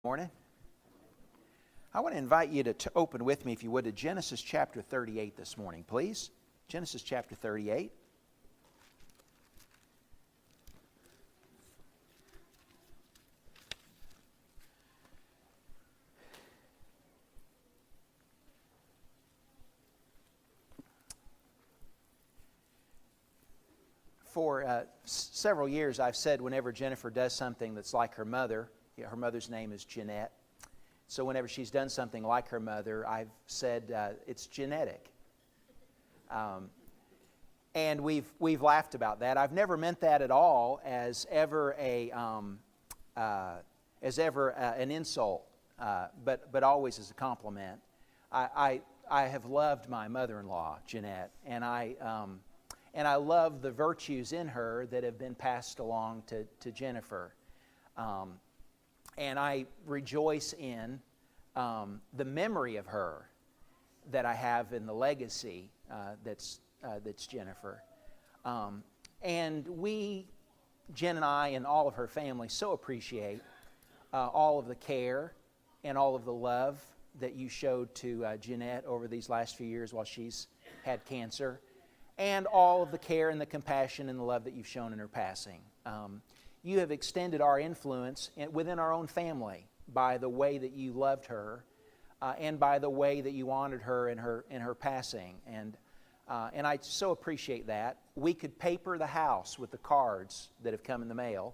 Morning. I want to invite you to open with me, if you would, to Genesis chapter 38 this morning, please. Genesis chapter 38. For several years, I've said whenever Jennifer does something that's like her mother, her mother's name is Jeanette. So whenever she's done something like her mother, I've said it's genetic. And we've laughed about that. I've never meant that at all as ever an insult, but always as a compliment. I have loved my mother-in-law, Jeanette, and I love the virtues in her that have been passed along to Jennifer. And I rejoice in the memory of her that I have in the legacy that's Jennifer. And we, Jen and I, and all of her family, so appreciate all of the care and all of the love that you showed to Jeanette over these last few years while she's had cancer, and all of the care and the compassion and the love that you've shown in her passing. You have extended our influence within our own family by the way that you loved her and by the way that you honored her in her passing. And I so appreciate that. We could paper the house with the cards that have come in the mail,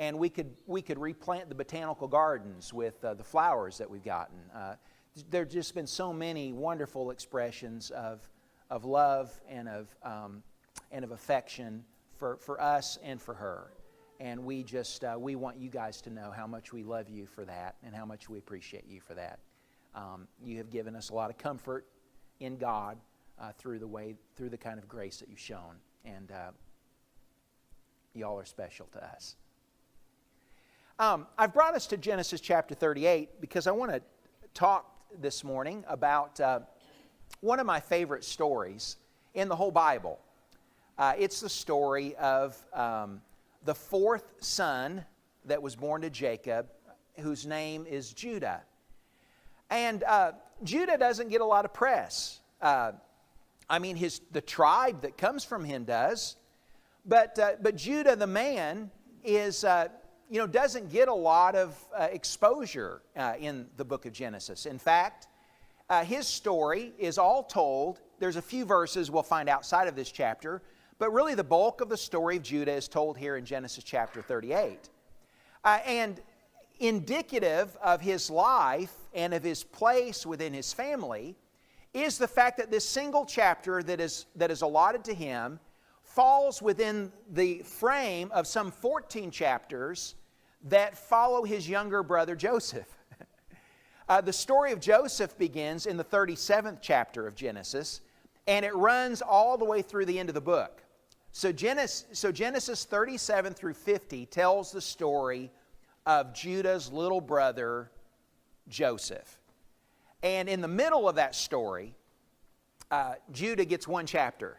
and we could replant the botanical gardens with the flowers that we've gotten. There have just been so many wonderful expressions of love and of affection for us and for her. And we want you guys to know how much we love you for that and how much we appreciate you for that. You have given us a lot of comfort in God through the kind of grace that you've shown. And y'all are special to us. I've brought us to Genesis chapter 38 because I want to talk this morning about one of my favorite stories in the whole Bible. It's the story of the fourth son that was born to Jacob, whose name is Judah. And Judah doesn't get a lot of press. The tribe that comes from him does. But Judah, the man, doesn't get a lot of exposure in the book of Genesis. In fact, his story is all told. There's a few verses we'll find outside of this chapter, but really the bulk of the story of Judah is told here in Genesis chapter 38. And indicative of his life and of his place within his family is the fact that this single chapter that is allotted to him falls within the frame of some 14 chapters that follow his younger brother Joseph. The story of Joseph begins in the 37th chapter of Genesis, and it runs all the way through the end of the book. So Genesis 37 through 50 tells the story of Judah's little brother Joseph. And in the middle of that story, Judah gets one chapter,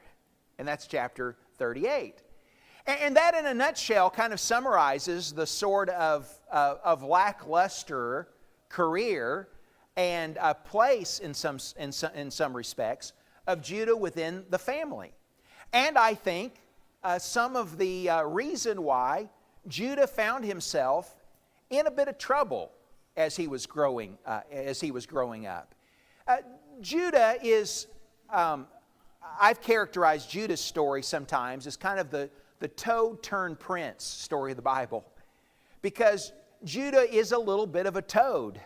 and that's chapter 38. And that, in a nutshell, kind of summarizes the sort of lackluster career and place in some respects of Judah within the family. And I think some of the reason why Judah found himself in a bit of trouble as he was growing up. Judah is, I've characterized Judah's story sometimes as kind of the toad-turned-prince story of the Bible, because Judah is a little bit of a toad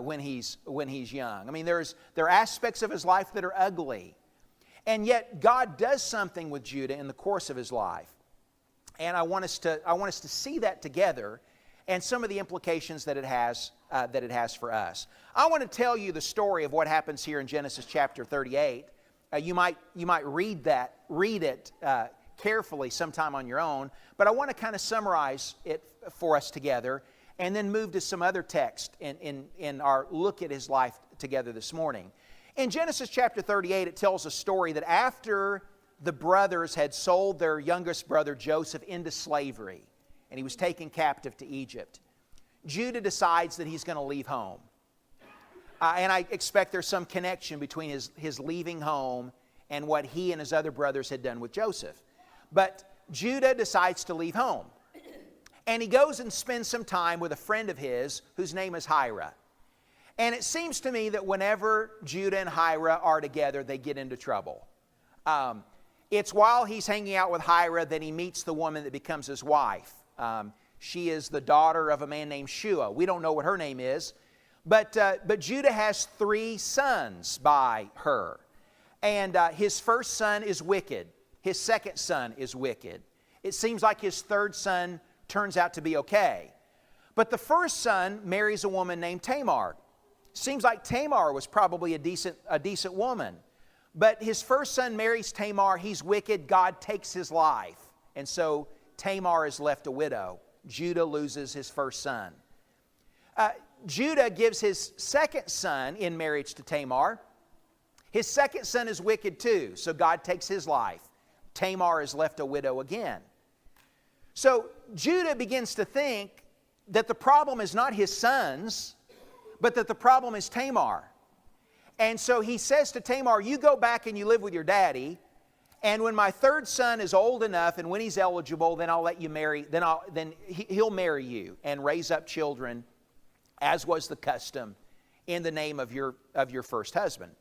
when he's young. I mean, there are aspects of his life that are ugly. And yet God does something with Judah in the course of his life. And I want us to see that together and some of the implications that it has for us. I want to tell you the story of what happens here in Genesis chapter 38. You might read it carefully sometime on your own, but I want to kind of summarize it for us together and then move to some other text in our look at his life together this morning. In Genesis chapter 38, it tells a story that after the brothers had sold their youngest brother Joseph into slavery, and he was taken captive to Egypt, Judah decides that he's going to leave home. And I expect there's some connection between his leaving home and what he and his other brothers had done with Joseph. But Judah decides to leave home. And he goes and spends some time with a friend of his whose name is Hira. And it seems to me that whenever Judah and Hira are together, they get into trouble. It's while he's hanging out with Hira that he meets the woman that becomes his wife. She is the daughter of a man named Shua. We don't know what her name is. But Judah has 3 sons by her. And his first son is wicked. His second son is wicked. It seems like his third son turns out to be okay. But the first son marries a woman named Tamar. Seems like Tamar was probably a decent woman. But his first son marries Tamar. He's wicked. God takes his life. And so Tamar is left a widow. Judah loses his first son. Judah gives his second son in marriage to Tamar. His second son is wicked too, so God takes his life. Tamar is left a widow again. So Judah begins to think that the problem is not his sons, but that the problem is Tamar. And so he says to Tamar, you go back and you live with your daddy, and when my third son is old enough and when he's eligible, then I'll let you marry, then he'll marry you and raise up children, as was the custom, in the name of your first husband.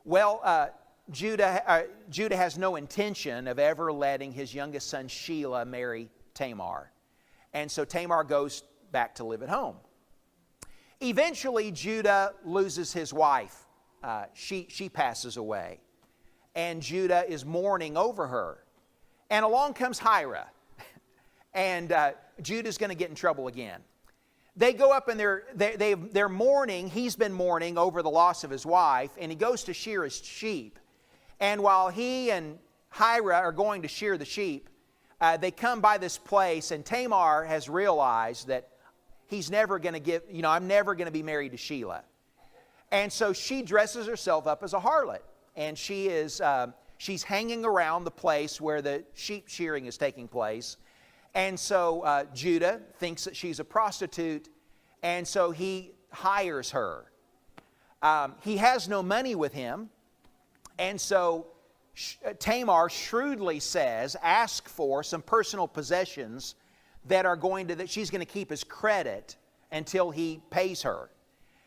Well, Judah has no intention of ever letting his youngest son Shelah marry Tamar. And so Tamar goes back to live at home. Eventually, Judah loses his wife. She passes away. And Judah is mourning over her. And along comes Hira. And Judah's going to get in trouble again. They go up and they're mourning. He's been mourning over the loss of his wife, and he goes to shear his sheep. And while he and Hira are going to shear the sheep, they come by this place, and Tamar has realized that he's never going to I'm never going to be married to Shelah. And so she dresses herself up as a harlot, and she's hanging around the place where the sheep shearing is taking place. And so Judah thinks that she's a prostitute, and so he hires her. He has no money with him, and so Tamar shrewdly says, ask for some personal possessions that she's going to keep as credit until he pays her.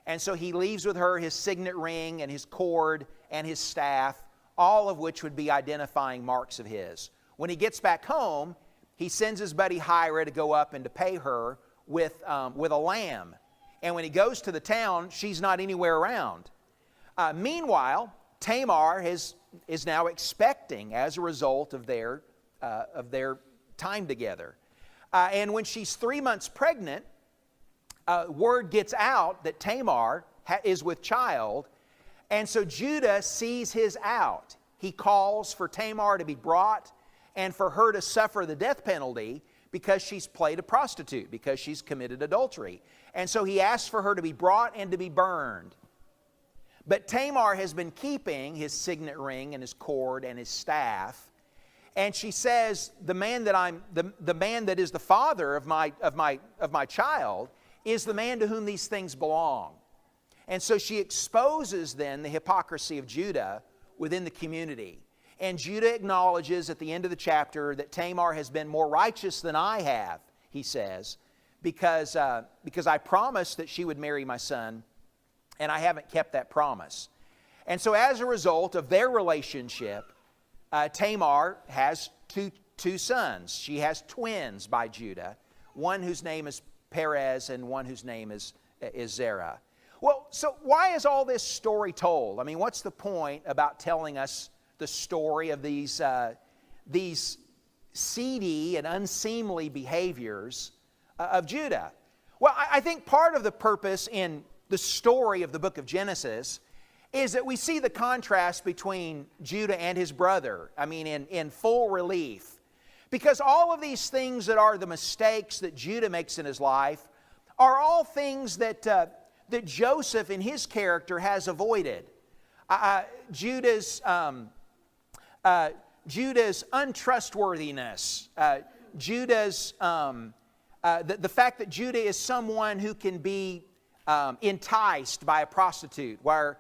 And so he leaves with her his signet ring and his cord and his staff, all of which would be identifying marks of his. When he gets back home, he sends his buddy Hira to go up and to pay her with a lamb. And when he goes to the town, she's not anywhere around. Meanwhile, Tamar is now expecting as a result of their time together. And when she's 3 months pregnant, word gets out that Tamar is with child. And so Judah sees his out. He calls for Tamar to be brought and for her to suffer the death penalty because she's played a prostitute, because she's committed adultery. And so he asks for her to be brought and to be burned. But Tamar has been keeping his signet ring and his cord and his staff. And she says, the man that is the father of my child is the man to whom these things belong. And so she exposes then the hypocrisy of Judah within the community. And Judah acknowledges at the end of the chapter that Tamar has been more righteous than I have, he says, because I promised that she would marry my son, and I haven't kept that promise. And so as a result of their relationship, Tamar has two sons. She has twins by Judah, one whose name is Perez and one whose name is Zerah. Well, so why is all this story told? I mean, what's the point about telling us the story of these seedy and unseemly behaviors of Judah? Well, I think part of the purpose in the story of the book of Genesis is that we see the contrast between Judah and his brother, in full relief. Because all of these things that are the mistakes that Judah makes in his life are all things that Joseph in his character has avoided. Judah's untrustworthiness, Judah's the fact that Judah is someone who can be enticed by a prostitute, where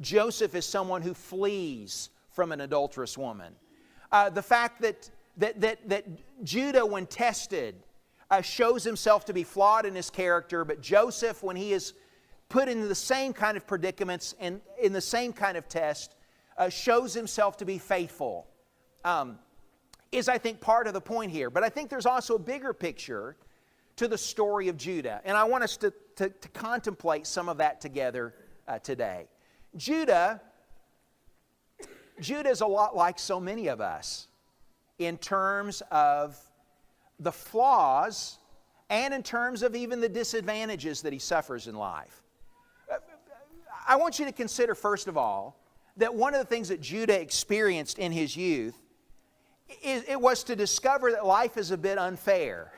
Joseph is someone who flees from an adulterous woman. The fact that Judah, when tested, shows himself to be flawed in his character, but Joseph, when he is put into the same kind of predicaments and in the same kind of test, shows himself to be faithful, is, I think, part of the point here. But I think there's also a bigger picture to the story of Judah, and I want us to contemplate some of that together today. Judah is a lot like so many of us in terms of the flaws and in terms of even the disadvantages that he suffers in life. I want you to consider, first of all, that one of the things that Judah experienced in his youth, it was to discover that life is a bit unfair.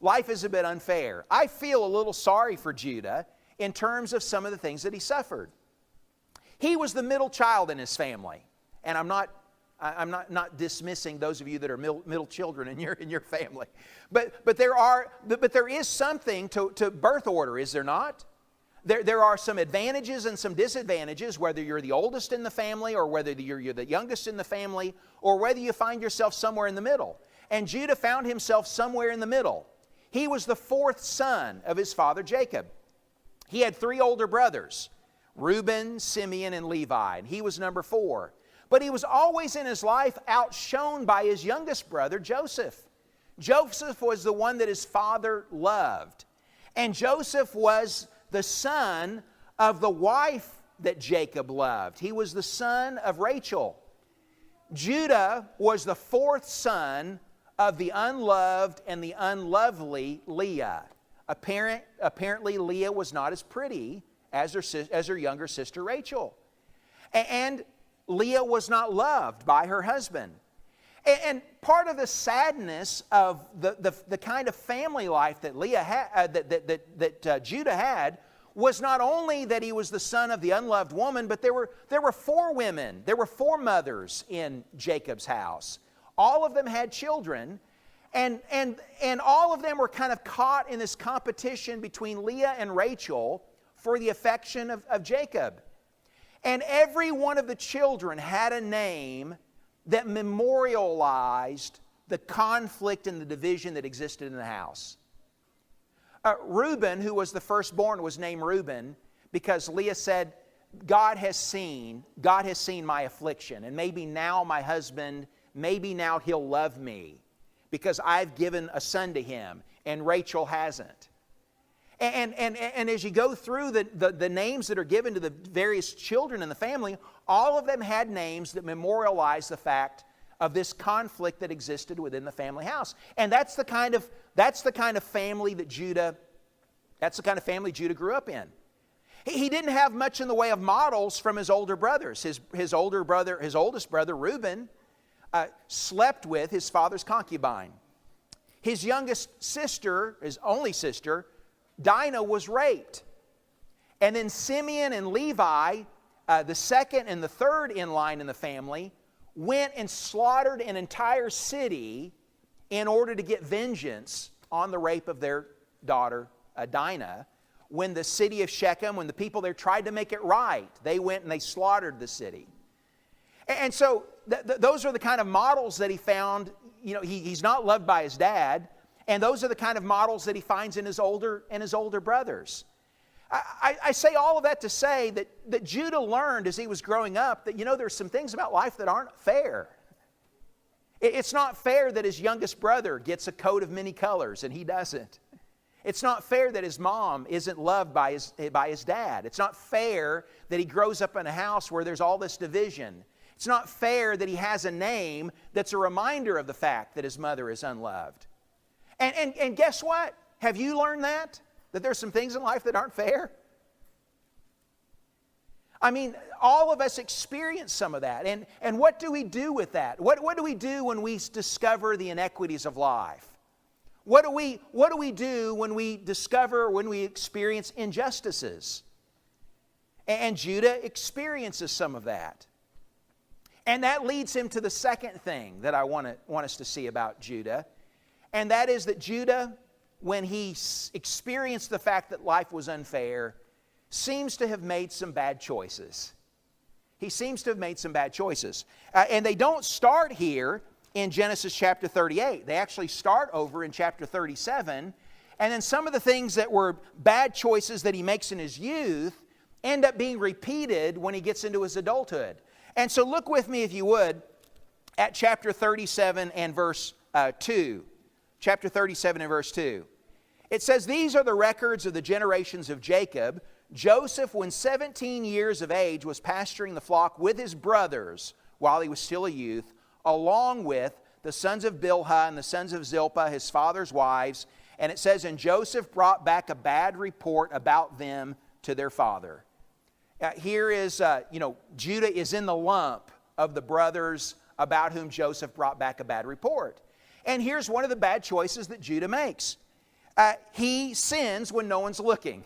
Life is a bit unfair. I feel a little sorry for Judah in terms of some of the things that he suffered. He was the middle child in his family, and I'm not dismissing those of you that are middle children in your family, but there is something to birth order, is there not? There are some advantages and some disadvantages, whether you're the oldest in the family or whether you're the youngest in the family or whether you find yourself somewhere in the middle. And Judah found himself somewhere in the middle. He was the fourth son of his father Jacob. He had 3 older brothers, Reuben, Simeon, and Levi, and he was number 4. But he was always in his life outshone by his youngest brother, Joseph. Joseph was the one that his father loved. And Joseph was the son of the wife that Jacob loved. He was the son of Rachel. Judah was the 4th son of the unloved and the unlovely Leah. Apparently, Leah was not as pretty as her younger sister Rachel. And Leah was not loved by her husband. And part of the sadness of the kind of family life that Judah had was not only that he was the son of the unloved woman, but there were 4 women. There were 4 mothers in Jacob's house. All of them had children, and all of them were kind of caught in this competition between Leah and Rachel for the affection of Jacob. And every one of the children had a name that memorialized the conflict and the division that existed in the house. Reuben, who was the firstborn, was named Reuben because Leah said, God has seen my affliction, and maybe now my husband, maybe now he'll love me because I've given a son to him, and Rachel hasn't. And as you go through the names that are given to the various children in the family, all of them had names that memorialize the fact of this conflict that existed within the family house. And that's the kind of family that Judah grew up in. He didn't have much in the way of models from his older brothers. His oldest brother, Reuben, slept with his father's concubine. His youngest sister, his only sister, Dinah, was raped. And then Simeon and Levi, the second and the third in line in the family, went and slaughtered an entire city in order to get vengeance on the rape of their daughter, Dinah. When the city of Shechem, when the people there tried to make it right, they went and they slaughtered the city. And so those are the kind of models that he found. You know, he's not loved by his dad, and those are the kind of models that he finds in his older brothers. I say all of that to say that Judah learned as he was growing up that, there's some things about life that aren't fair. It's not fair that his youngest brother gets a coat of many colors and he doesn't. It's not fair that his mom isn't loved by his dad. It's not fair that he grows up in a house where there's all this division. It's not fair that he has a name that's a reminder of the fact that his mother is unloved. And guess what? Have you learned that? That there's some things in life that aren't fair? I mean, all of us experience some of that. And what do we do with that? What do we do when we discover the inequities of life? What do we do when we discover, when we experience injustices? And Judah experiences some of that. And that leads him to the second thing that I want us to see about Judah. And that is that Judah, when he experienced the fact that life was unfair, seems to have made some bad choices. He seems to have made some bad choices. And they don't start here in Genesis chapter 38. They actually start over in chapter 37. And then some of the things that were bad choices that he makes in his youth end up being repeated when he gets into his adulthood. And so look with me, if you would, at chapter 37 and verse 2. Chapter 37 and verse 2. It says, "These are the records of the generations of Jacob. Joseph, when 17 years of age, was pasturing the flock with his brothers while he was still a youth, along with the sons of Bilhah and the sons of Zilpah, his father's wives. And it says, and Joseph brought back a bad report about them to their father." Here is, Judah is in the lump of the brothers about whom Joseph brought back a bad report. And here's one of the bad choices that Judah makes. He sins when no one's looking.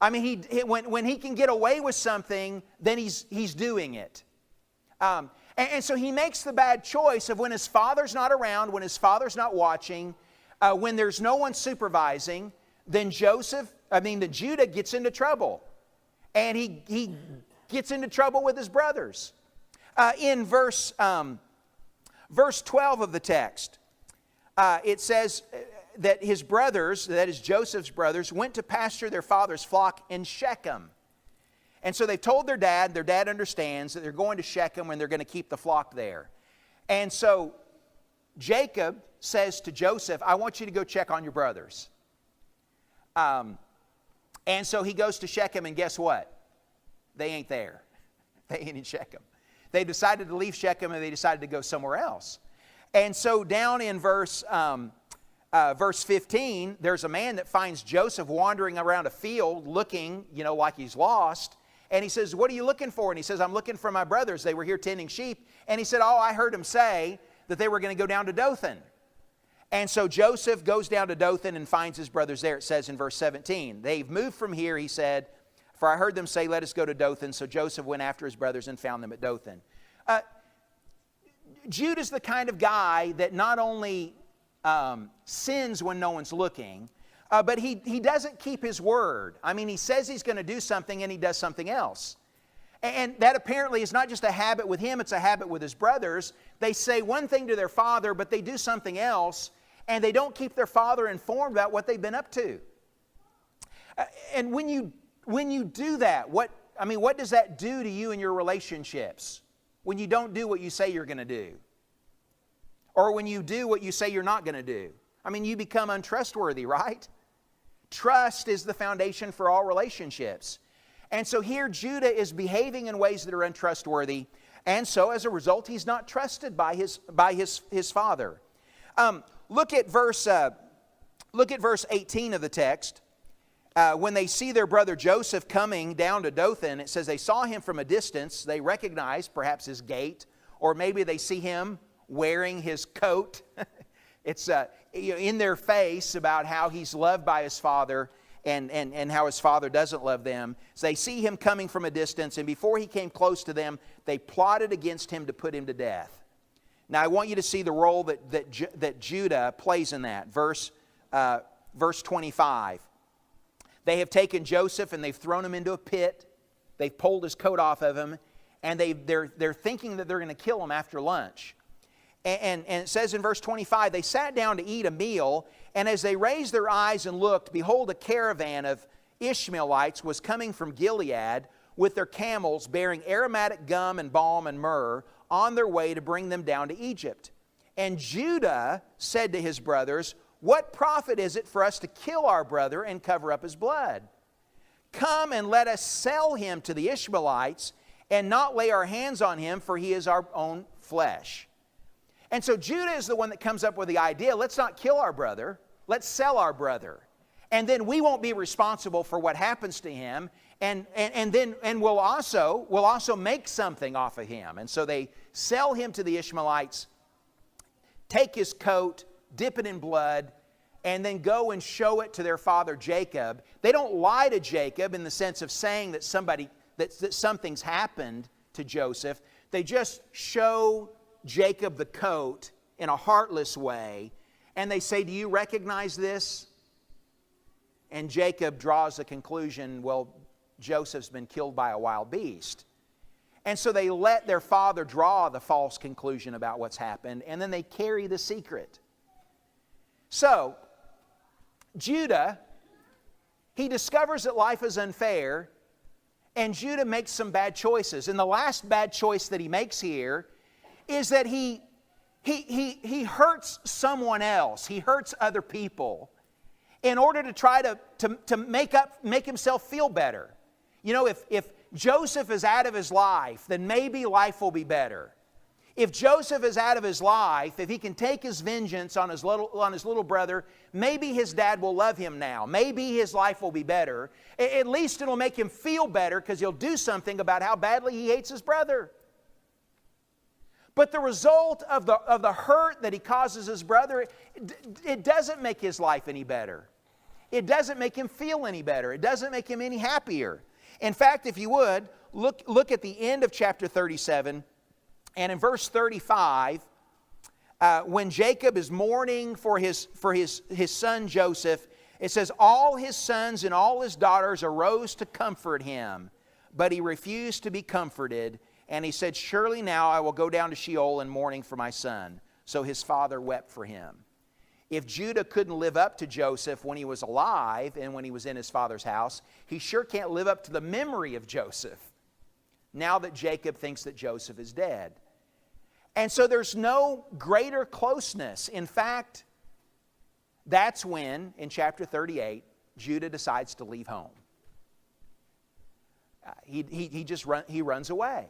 I mean, when he can get away with something, then he's doing it. And so he makes the bad choice of when his father's not around, when his father's not watching, when there's no one supervising, then Judah gets into trouble. And he gets into trouble with his brothers. In verse 12 of the text, it says that his brothers, that is Joseph's brothers, went to pasture their father's flock in Shechem. And so they've told their dad understands that they're going to Shechem and they're going to keep the flock there. And so Jacob says to Joseph, "I want you to go check on your brothers." And so he goes to Shechem, and guess what? They ain't there. They ain't in Shechem. They decided to leave Shechem and they decided to go somewhere else. And so down in verse 15, there's a man that finds Joseph wandering around a field looking, like he's lost. And he says, "What are you looking for?" And he says, "I'm looking for my brothers. They were here tending sheep." And he said, "Oh, I heard them say that they were going to go down to Dothan." And so Joseph goes down to Dothan and finds his brothers there. It says in verse 17, "They've moved from here," he said, "for I heard them say, 'Let us go to Dothan.' So Joseph went after his brothers and found them at Dothan." Judah's the kind of guy that not only sins when no one's looking, but he doesn't keep his word. I mean, he says he's going to do something and he does something else. And that apparently is not just a habit with him, it's a habit with his brothers. They say one thing to their father, but they do something else, and they don't keep their father informed about what they've been up to. And when you do that, what does that do to you in your relationships? When you don't do what you say you're going to do? Or when you do what you say you're not going to do? I mean, you become untrustworthy, right? Trust is the foundation for all relationships. And so here Judah is behaving in ways that are untrustworthy, and so as a result he's not trusted by his father. Look at verse 18 of the text. When they see their brother Joseph coming down to Dothan, it says they saw him from a distance. They recognize perhaps his gait, or maybe they see him wearing his coat. It's in their face about how he's loved by his father and how his father doesn't love them. So they see him coming from a distance, and before he came close to them, they plotted against him to put him to death. Now I want you to see the role that Judah plays in that. Verse 25. They have taken Joseph and they've thrown him into a pit. They've pulled his coat off of him, and they're thinking that they're going to kill him after lunch. And it says in verse 25, they sat down to eat a meal, and as they raised their eyes and looked, behold, a caravan of Ishmaelites was coming from Gilead with their camels bearing aromatic gum and balm and myrrh on their way to bring them down to Egypt. And Judah said to his brothers, "What profit is it for us to kill our brother and cover up his blood? Come and let us sell him to the Ishmaelites and not lay our hands on him, for he is our own flesh." And so Judah is the one that comes up with the idea, let's not kill our brother, let's sell our brother. And then we won't be responsible for what happens to him, and we'll also make something off of him. And so they sell him to the Ishmaelites, take his coat, dip it in blood, and then go and show it to their father Jacob. They don't lie to Jacob in the sense of saying that something's happened to Joseph. They just show Jacob the coat in a heartless way And they say, do you recognize this? And Jacob draws the conclusion, well, Joseph's been killed by a wild beast. And so they let their father draw the false conclusion about what's happened, and then they carry the secret. So, Judah, he discovers that life is unfair, and Judah makes some bad choices. And the last bad choice that he makes here is that he hurts someone else. He hurts other people in order to try to make himself feel better. You know, if Joseph is out of his life, then maybe life will be better. If Joseph is out of his life, if he can take his vengeance on his little brother, maybe his dad will love him now. Maybe his life will be better. At least it'll make him feel better because he'll do something about how badly he hates his brother. But the result of the hurt that he causes his brother, it doesn't make his life any better. It doesn't make him feel any better. It doesn't make him any happier. In fact, if you would, look at the end of chapter 37, and in verse 35, when Jacob is mourning for his son Joseph, it says, all his sons and all his daughters arose to comfort him, but he refused to be comforted, and he said, surely now I will go down to Sheol in mourning for my son. So his father wept for him. If Judah couldn't live up to Joseph when he was alive and when he was in his father's house, he sure can't live up to the memory of Joseph now that Jacob thinks that Joseph is dead. And so there's no greater closeness. In fact, that's when, in chapter 38, Judah decides to leave home. He runs away.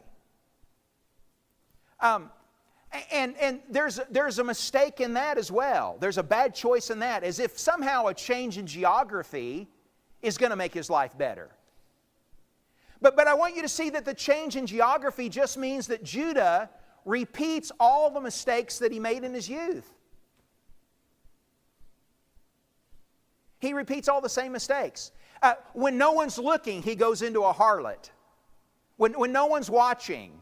And there's a mistake in that as well. There's a bad choice in that, as if somehow a change in geography is going to make his life better. But I want you to see that the change in geography just means that Judah repeats all the mistakes that he made in his youth. He repeats all the same mistakes. When no one's looking, he goes into a harlot. When no one's watching,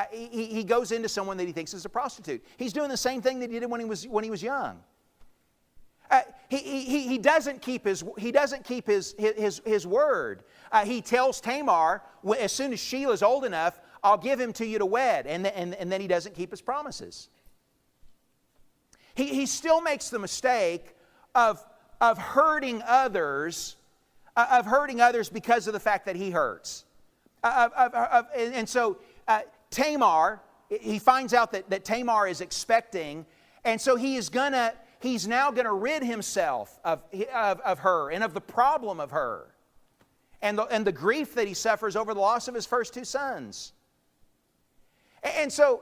he goes into someone that he thinks is a prostitute. He's doing the same thing that he did when he was young. He doesn't keep his word. He tells Tamar, as soon as Sheila's old enough, I'll give him to you to wed, and then he doesn't keep his promises. He still makes the mistake of hurting others, because of the fact that he hurts. So Tamar, he finds out that Tamar is expecting, and so he's now going to rid himself of her and of the problem of her and the grief that he suffers over the loss of his first two sons. And so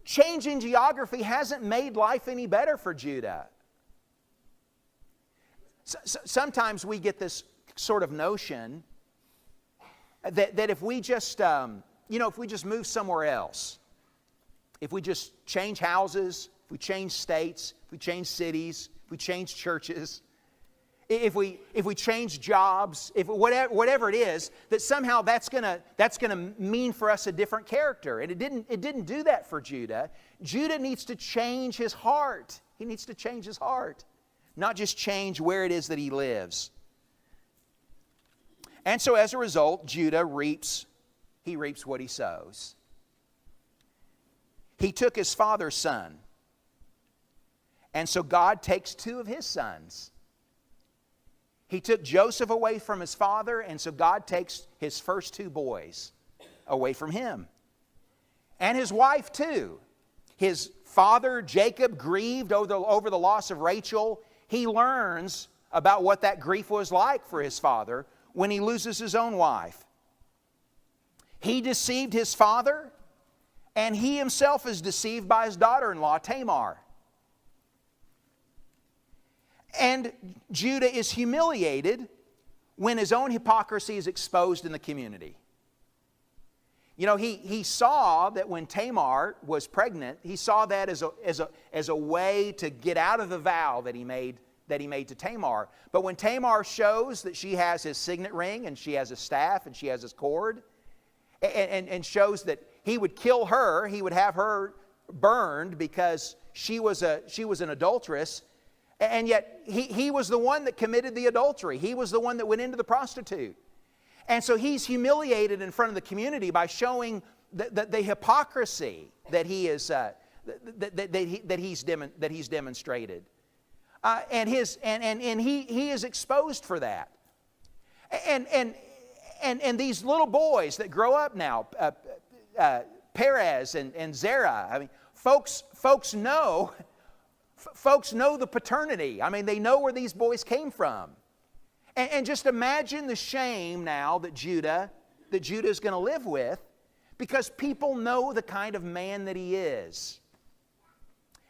changing geography hasn't made life any better for Judah. Sometimes we get this sort of notion that if we just if we just move somewhere else, if we just change houses, if we change states, if we change cities, if we change churches, if we change jobs, if whatever it is, that somehow that's gonna mean for us a different character. And it didn't do that for Judah. Judah needs to change his heart. He needs to change his heart, not just change where it is that he lives. And so as a result, Judah reaps what he sows. He took his father's son. And so God takes two of his sons. He took Joseph away from his father, and so God takes his first two boys away from him. And his wife too. His father, Jacob, grieved over the loss of Rachel. He learns about what that grief was like for his father when he loses his own wife. He deceived his father, and he himself is deceived by his daughter-in-law, Tamar. And Judah is humiliated when his own hypocrisy is exposed in the community. You know, he saw that when Tamar was pregnant, he saw that as a way to get out of the vow that he made to Tamar. But when Tamar shows that she has his signet ring, and she has his staff, and she has his cord, and shows that he would kill her, he would have her burned because she was an adulteress, and yet he was the one that committed the adultery. He was the one that went into the prostitute. And so he's humiliated in front of the community by showing the hypocrisy that he's demonstrated. And he is exposed for that. And these little boys that grow up now, Perez and Zerah, I mean, folks know the paternity. I mean, they know where these boys came from. And just imagine the shame now that Judah is going to live with, because people know the kind of man that he is.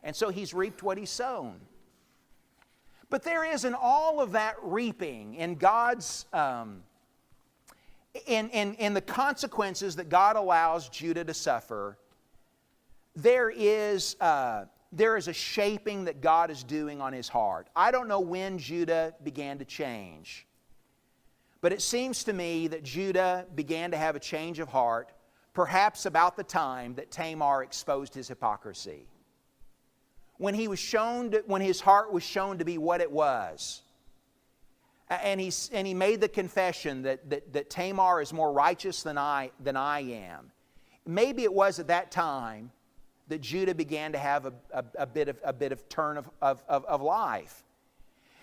And so he's reaped what he's sown. But there is in all of that reaping, in God's in the consequences that God allows Judah to suffer, there is a shaping that God is doing on his heart. I don't know when Judah began to change, but it seems to me that Judah began to have a change of heart perhaps about the time that Tamar exposed his hypocrisy. When his heart was shown to be what it was. And he made the confession that Tamar is more righteous than I am. Maybe it was at that time that Judah began to have a bit of turn of life.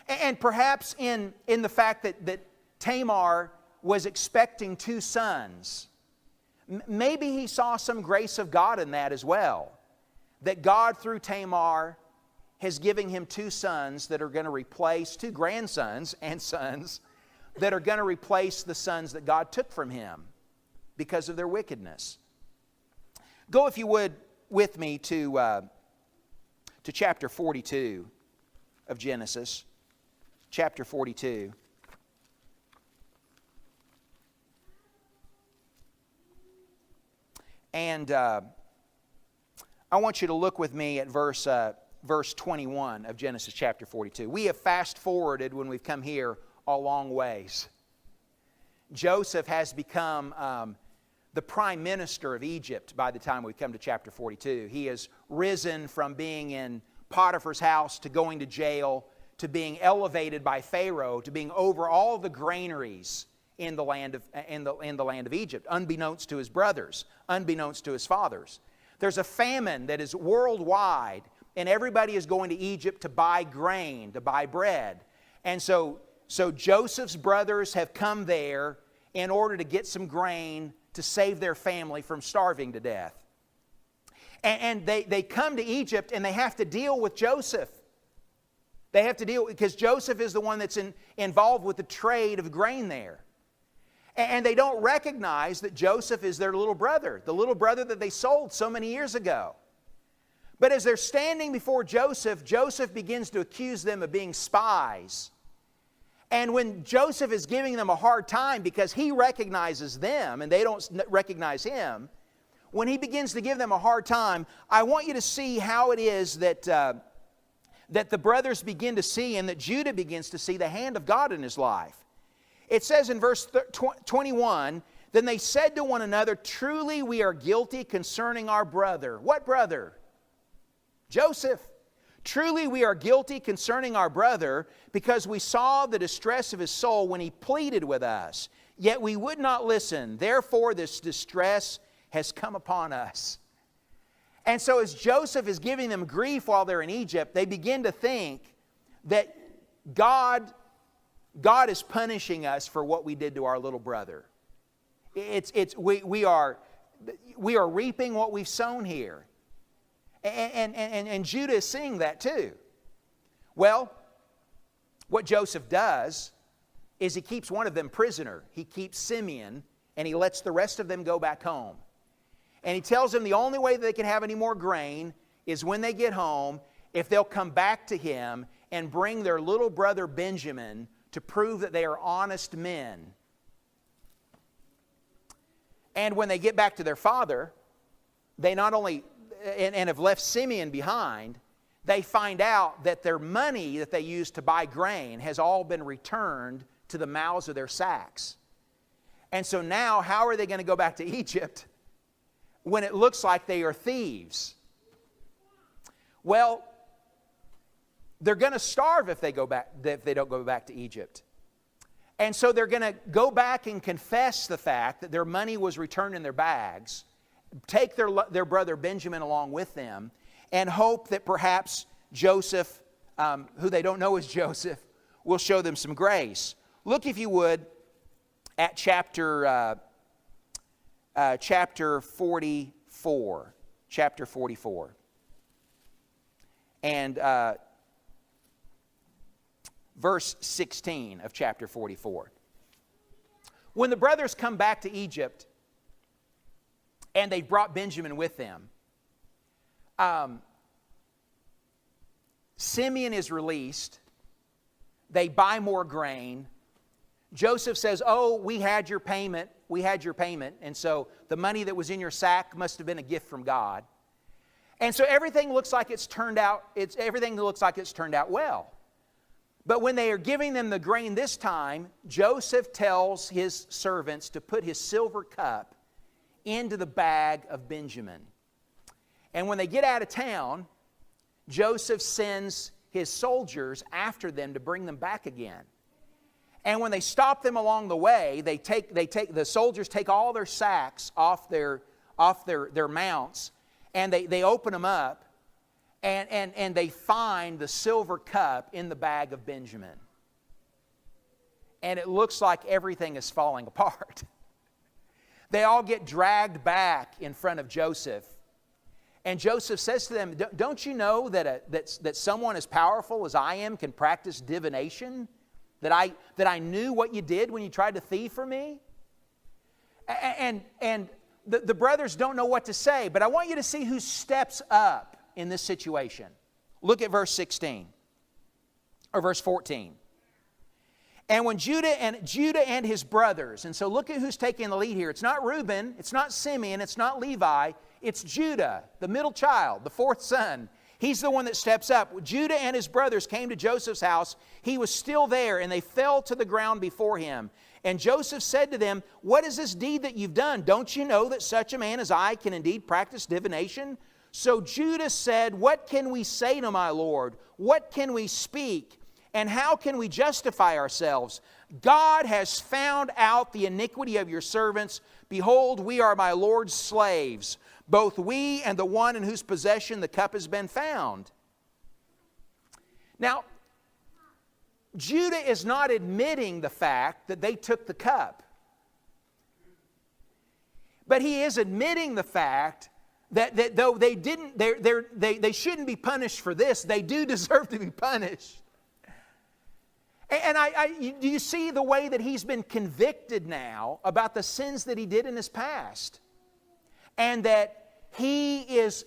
And perhaps in the fact that Tamar was expecting 2 sons. Maybe he saw some grace of God in that as well. That God, through Tamar, has given him 2 sons that are going to replace, 2 grandsons and sons, that are going to replace the sons that God took from him because of their wickedness. Go, if you would, with me to chapter 42 of Genesis. Chapter 42. And I want you to look with me at verse 21 of Genesis chapter 42. We have fast-forwarded when we've come here a long ways. Joseph has become the prime minister of Egypt by the time we come to chapter 42. He has risen from being in Potiphar's house to going to jail to being elevated by Pharaoh to being over all the granaries in the land of Egypt, unbeknownst to his brothers, unbeknownst to his fathers. There's a famine that is worldwide, and everybody is going to Egypt to buy grain, to buy bread. And so Joseph's brothers have come there in order to get some grain to save their family from starving to death. And they come to Egypt and they have to deal with Joseph. They have to deal, because Joseph is the one that's involved with the trade of grain there. And they don't recognize that Joseph is their little brother, the little brother that they sold so many years ago. But as they're standing before Joseph, Joseph begins to accuse them of being spies. And when Joseph is giving them a hard time because he recognizes them and they don't recognize him, when he begins to give them a hard time, I want you to see how it is that the brothers begin to see and that Judah begins to see the hand of God in his life. It says in verse 21, then they said to one another, truly we are guilty concerning our brother. What brother? Joseph. Truly we are guilty concerning our brother, because we saw the distress of his soul when he pleaded with us. Yet we would not listen. Therefore this distress has come upon us. And so as Joseph is giving them grief while they're in Egypt, they begin to think that God is punishing us for what we did to our little brother. We are reaping what we've sown here. And Judah is seeing that too. Well, what Joseph does is he keeps one of them prisoner. He keeps Simeon, and he lets the rest of them go back home. And he tells them the only way that they can have any more grain is when they get home, if they'll come back to him and bring their little brother Benjamin to prove that they are honest men. And when they get back to their father, they not only, and have left Simeon behind, they find out that their money that they used to buy grain has all been returned to the mouths of their sacks. And so now, how are they going to go back to Egypt when it looks like they are thieves? Well, they're going to starve if they don't go back to Egypt. And so they're going to go back and confess the fact that their money was returned in their bags, take their brother Benjamin along with them, and hope that perhaps Joseph, who they don't know is Joseph, will show them some grace. Look, if you would, at chapter 44. Chapter 44. And verse 16 of chapter 44. When the brothers come back to Egypt, and they brought Benjamin with them, Simeon is released. They buy more grain. Joseph says, "Oh, we had your payment. We had your payment." And so the money that was in your sack must have been a gift from God. And so everything looks like it's turned out well. But when they are giving them the grain this time, Joseph tells his servants to put his silver cup into the bag of Benjamin. And when they get out of town, Joseph sends his soldiers after them to bring them back again. And when they stop them along the way, the soldiers take all their sacks off their mounts, and they open them up, and they find the silver cup in the bag of Benjamin. And it looks like everything is falling apart. They all get dragged back in front of Joseph. And Joseph says to them, "Don't you know that someone as powerful as I am can practice divination? That I knew what you did when you tried to thieve for me?" And the brothers don't know what to say, but I want you to see who steps up in this situation. Look at verse 16, or verse 14. And when Judah and his brothers, and so look at who's taking the lead here. It's not Reuben, it's not Simeon, it's not Levi, it's Judah, the middle child, the fourth son. He's the one that steps up. When Judah and his brothers came to Joseph's house, he was still there, and they fell to the ground before him. And Joseph said to them, "What is this deed that you've done? Don't you know that such a man as I can indeed practice divination?" So Judah said, "What can we say to my Lord? What can we speak? And how can we justify ourselves? God has found out the iniquity of your servants. Behold, we are my Lord's slaves, both we and the one in whose possession the cup has been found." Now, Judah is not admitting the fact that they took the cup. But he is admitting the fact that though they didn't, they shouldn't be punished for this, they do deserve to be punished. And do you see the way that he's been convicted now about the sins that he did in his past? And that he is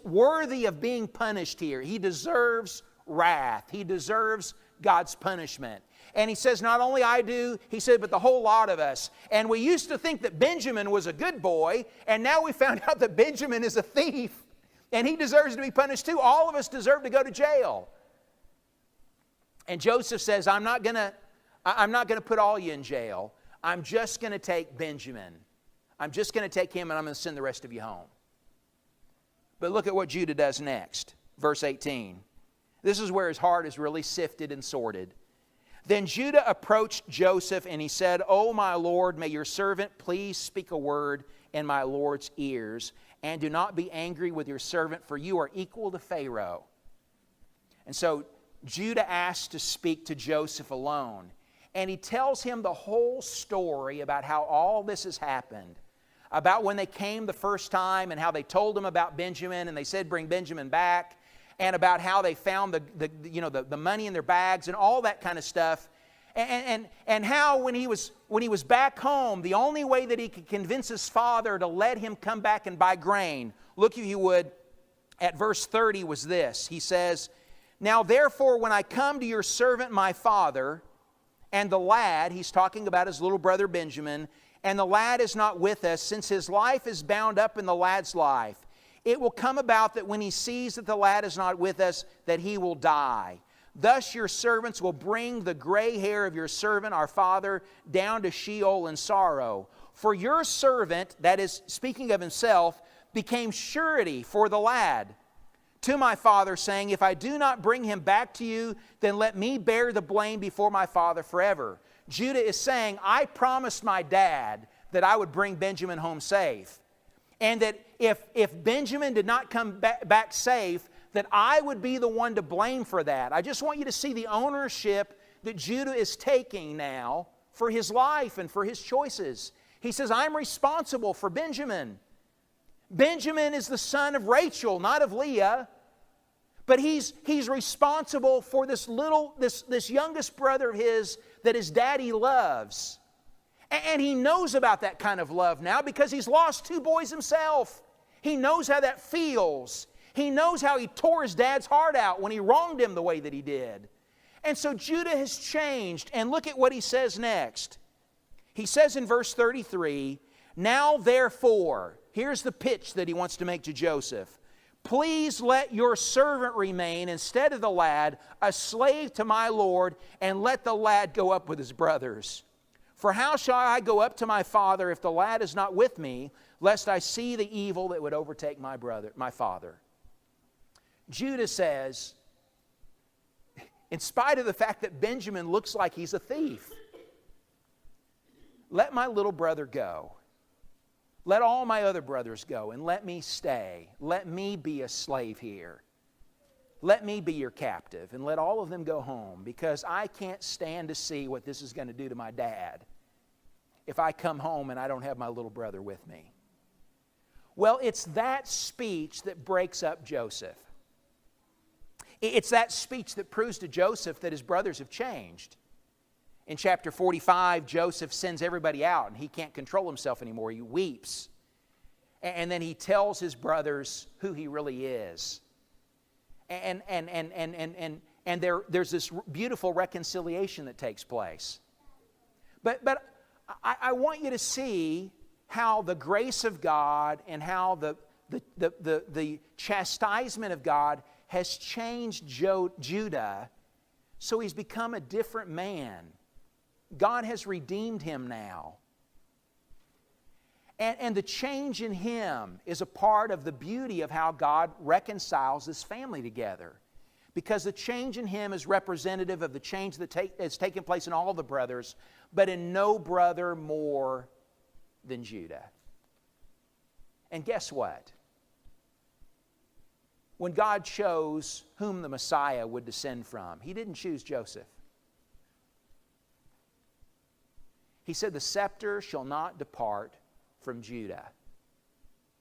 worthy of being punished here. He deserves wrath. He deserves God's punishment. And he says, not only I do, he said, but the whole lot of us. And we used to think that Benjamin was a good boy, and now we found out that Benjamin is a thief, and he deserves to be punished too. All of us deserve to go to jail. And Joseph says, I'm not going to put all you in jail. I'm just going to take Benjamin. I'm just going to take him, and I'm going to send the rest of you home. But look at what Judah does next. Verse 18. This is where his heart is really sifted and sorted. Then Judah approached Joseph, and he said, "O my Lord, may your servant please speak a word in my Lord's ears, and do not be angry with your servant, for you are equal to Pharaoh." And so Judah asks to speak to Joseph alone. And he tells him the whole story about how all this has happened. About when they came the first time and how they told him about Benjamin and they said, "Bring Benjamin back." And about how they found the money in their bags and all that kind of stuff. And how when he was back home, the only way that he could convince his father to let him come back and buy grain, look if you would, at verse 30 was this. He says, "Now therefore when I come to your servant my father, and the lad," he's talking about his little brother Benjamin, "and the lad is not with us, since his life is bound up in the lad's life, it will come about that when he sees that the lad is not with us, that he will die. Thus your servants will bring the gray hair of your servant, our father, down to Sheol in sorrow. For your servant," that is speaking of himself, "became surety for the lad. to my father, saying, if I do not bring him back to you, then let me bear the blame before my father forever. Judah is saying, I promised my dad that I would bring Benjamin home safe. And that if Benjamin did not come back safe, that I would be the one to blame for that. I just want you to see the ownership that Judah is taking now for his life and for his choices. He says, I'm responsible for Benjamin. Benjamin is the son of Rachel, not of Leah. But he's responsible for this youngest brother of his that his daddy loves. And he knows about that kind of love now because he's lost 2 boys himself. He knows how that feels. He knows how he tore his dad's heart out when he wronged him the way that he did. And so Judah has changed. And look at what he says next. He says in verse 33, now therefore, here's the pitch that he wants to make to Joseph. Please let your servant remain instead of the lad, a slave to my Lord, and let the lad go up with his brothers. For how shall I go up to my father if the lad is not with me, lest I see the evil that would overtake my father? Judah says, in spite of the fact that Benjamin looks like he's a thief, let my little brother go. Let all my other brothers go and let me stay. Let me be a slave here. Let me be your captive and let all of them go home, because I can't stand to see what this is going to do to my dad if I come home and I don't have my little brother with me. Well, it's that speech that breaks up Joseph. It's that speech that proves to Joseph that his brothers have changed. In chapter 45, Joseph sends everybody out and he can't control himself anymore. He weeps. And then he tells his brothers who he really is. And there's this beautiful reconciliation that takes place. But I want you to see how the grace of God and how the chastisement of God has changed Judah, so he's become a different man. God has redeemed him now. And the change in him is a part of the beauty of how God reconciles his family together. Because the change in him is representative of the change that has taken place in all the brothers, but in no brother more than Judah. And guess what? When God chose whom the Messiah would descend from, He didn't choose Joseph. He said, the scepter shall not depart from Judah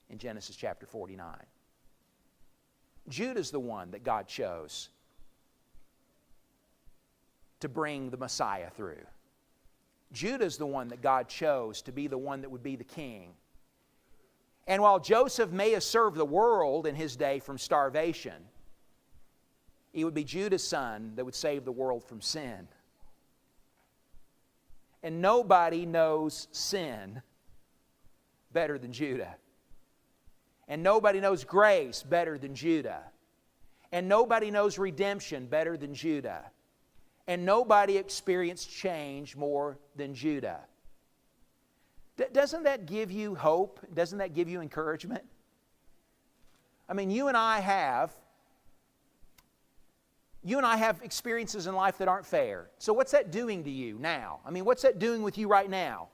in Genesis chapter 49. Judah's the one that God chose to bring the Messiah through. Judah's the one that God chose to be the one that would be the king. And while Joseph may have served the world in his day from starvation, it would be Judah's son that would save the world from sin. And nobody knows sin better than Judah. And nobody knows grace better than Judah. And nobody knows redemption better than Judah. And nobody experienced change more than Judah. Doesn't that give you hope? Doesn't that give you encouragement? I mean, you and I have experiences in life that aren't fair. So what's that doing to you now? I mean, what's that doing with you right now?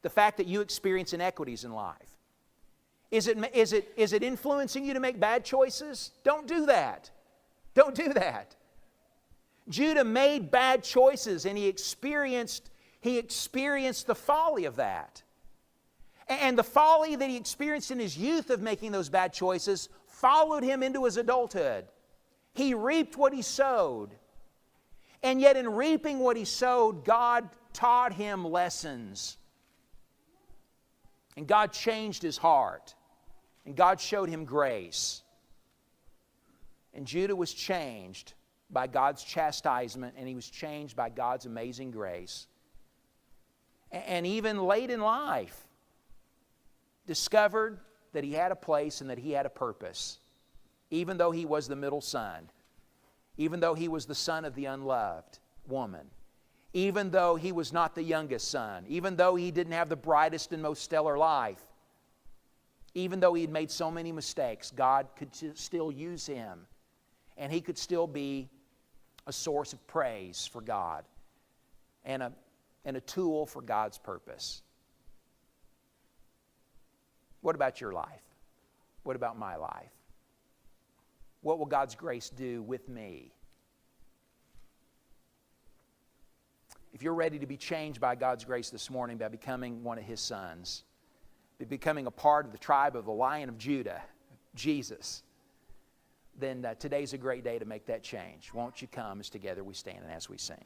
The fact that you experience inequities in life. Is it influencing you to make bad choices? Don't do that. Don't do that. Judah made bad choices and he experienced the folly of that. And the folly that he experienced in his youth of making those bad choices followed him into his adulthood. He reaped what he sowed. And yet in reaping what he sowed, God taught him lessons. And God changed his heart. And God showed him grace. And Judah was changed by God's chastisement, and he was changed by God's amazing grace. And even late in life, discovered that he had a place and that he had a purpose, even though he was the middle son, even though he was the son of the unloved woman, even though he was not the youngest son, even though he didn't have the brightest and most stellar life. Even though he had made so many mistakes, God could still use him. And he could still be a source of praise for God and a tool for God's purpose. What about your life? What about my life? What will God's grace do with me? If you're ready to be changed by God's grace this morning by becoming one of His sons, by becoming a part of the tribe of the Lion of Judah, Jesus, then today's a great day to make that change. Won't you come as together we stand and as we sing?